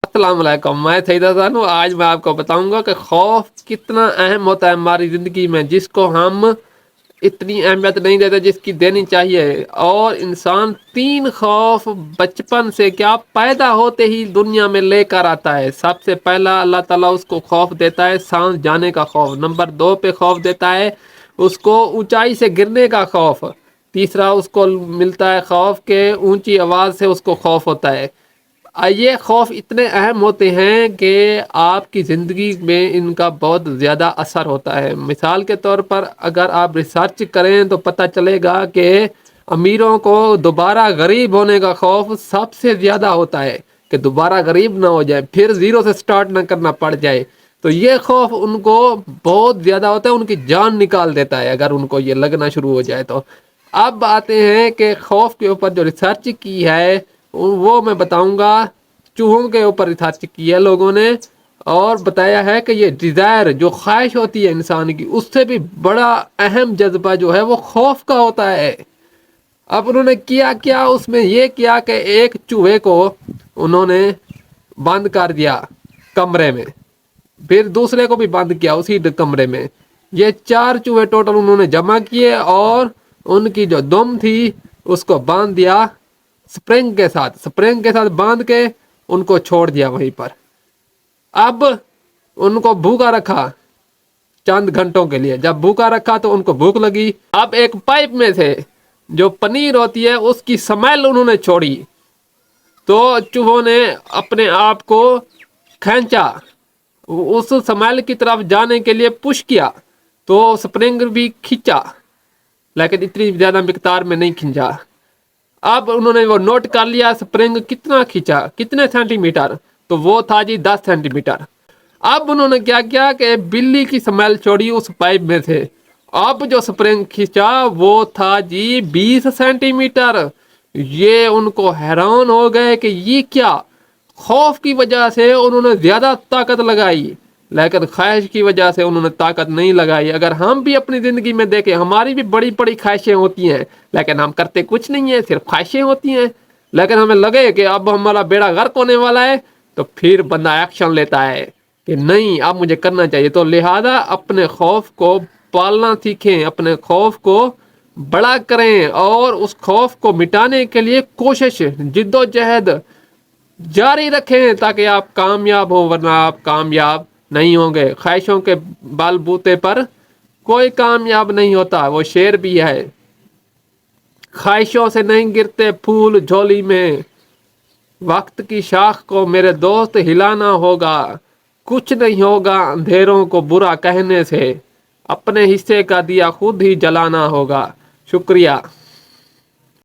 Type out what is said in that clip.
السلام علیکم، میں سعید حسن ہوں۔ آج میں آپ کو بتاؤں گا کہ خوف کتنا اہم ہوتا ہے ہماری زندگی میں، جس کو ہم اتنی اہمیت نہیں دیتے جس کی دینی چاہیے۔ اور انسان 3 خوف بچپن سے کیا پیدا ہوتے ہی دنیا میں لے کر آتا ہے۔ سب سے پہلا اللہ تعالیٰ اس کو خوف دیتا ہے سانس جانے کا خوف، نمبر 2 پہ خوف دیتا ہے اس کو اونچائی سے گرنے کا خوف، تیسرا اس کو ملتا ہے خوف کہ اونچی آواز سے اس کو خوف ہوتا ہے۔ یہ خوف اتنے اہم ہوتے ہیں کہ آپ کی زندگی میں ان کا بہت زیادہ اثر ہوتا ہے۔ مثال کے طور پر اگر آپ ریسرچ کریں تو پتہ چلے گا کہ امیروں کو دوبارہ غریب ہونے کا خوف سب سے زیادہ ہوتا ہے، کہ دوبارہ غریب نہ ہو جائے، پھر زیرو سے سٹارٹ نہ کرنا پڑ جائے۔ تو یہ خوف ان کو بہت زیادہ ہوتا ہے، ان کی جان نکال دیتا ہے اگر ان کو یہ لگنا شروع ہو جائے تو۔ اب آتے ہیں کہ خوف کے اوپر جو ریسرچ کی ہے وہ میں بتاؤں گا۔ چوہوں کے اوپر ریسرچ کی ہے لوگوں نے، اور بتایا ہے کہ یہ ڈیزائر جو خواہش ہوتی ہے انسان کی، اس سے بھی بڑا اہم جذبہ جو ہے وہ خوف کا ہوتا ہے۔ اب انہوں نے کیا اس میں یہ کیا کہ ایک چوہے کو انہوں نے بند کر دیا کمرے میں، پھر دوسرے کو بھی بند کیا اسی کمرے میں۔ یہ 4 چوہے ٹوٹل انہوں نے جمع کیے اور ان کی جو دم تھی اس کو باندھ دیا سپرنگ کے ساتھ باندھ کے ان کو چھوڑ دیا وہیں پر۔ اب ان کو بھوکا رکھا چند گھنٹوں کے لیے، جب بھوکا رکھا تو ان کو بھوک لگی۔ اب ایک پائپ میں سے جو پنیر ہوتی ہے اس کی سمیل انہوں نے چھوڑی، تو چوہوں نے اپنے آپ کو کھینچا اس سمیل کی طرف جانے کے لیے، پش کیا تو سپرنگ بھی کھینچا، لیکن اتنی زیادہ مقدار میں نہیں کھینچا۔ اب انہوں نے وہ نوٹ کر لیا سپرنگ کتنا کھینچا، کتنے سینٹی میٹر، تو وہ تھا جی 10 سینٹی میٹر۔ اب انہوں نے کیا کہ بلی کی سمیل چھوڑی اس پائپ میں سے، اب جو سپرنگ کھینچا وہ تھا جی 20 سینٹی میٹر۔ یہ ان کو حیران ہو گئے کہ یہ کیا، خوف کی وجہ سے انہوں نے زیادہ طاقت لگائی لیکن خواہش کی وجہ سے انہوں نے طاقت نہیں لگائی۔ اگر ہم بھی اپنی زندگی میں دیکھیں، ہماری بھی بڑی بڑی خواہشیں ہوتی ہیں لیکن ہم کرتے کچھ نہیں ہیں، صرف خواہشیں ہوتی ہیں۔ لیکن ہمیں لگے کہ اب ہمارا بیڑا غرق ہونے والا ہے تو پھر بندہ ایکشن لیتا ہے کہ نہیں اب مجھے کرنا چاہیے۔ تو لہذا اپنے خوف کو پالنا سیکھیں، اپنے خوف کو بڑا کریں اور اس خوف کو مٹانے کے لیے کوشش، جد و جہد جاری رکھیں تاکہ آپ کامیاب ہوں، ورنہ آپ کامیاب نہیں ہوں گے۔ خواہشوں کے بال بوتے پر کوئی کامیاب نہیں ہوتا، وہ شعر بھی ہے۔ خواہشوں سے نہیں گرتے پھول جھولی میں، وقت کی شاخ کو میرے دوست ہلانا ہوگا، کچھ نہیں ہوگا اندھیروں کو برا کہنے سے، اپنے حصے کا دیا خود ہی جلانا ہوگا۔ شکریہ۔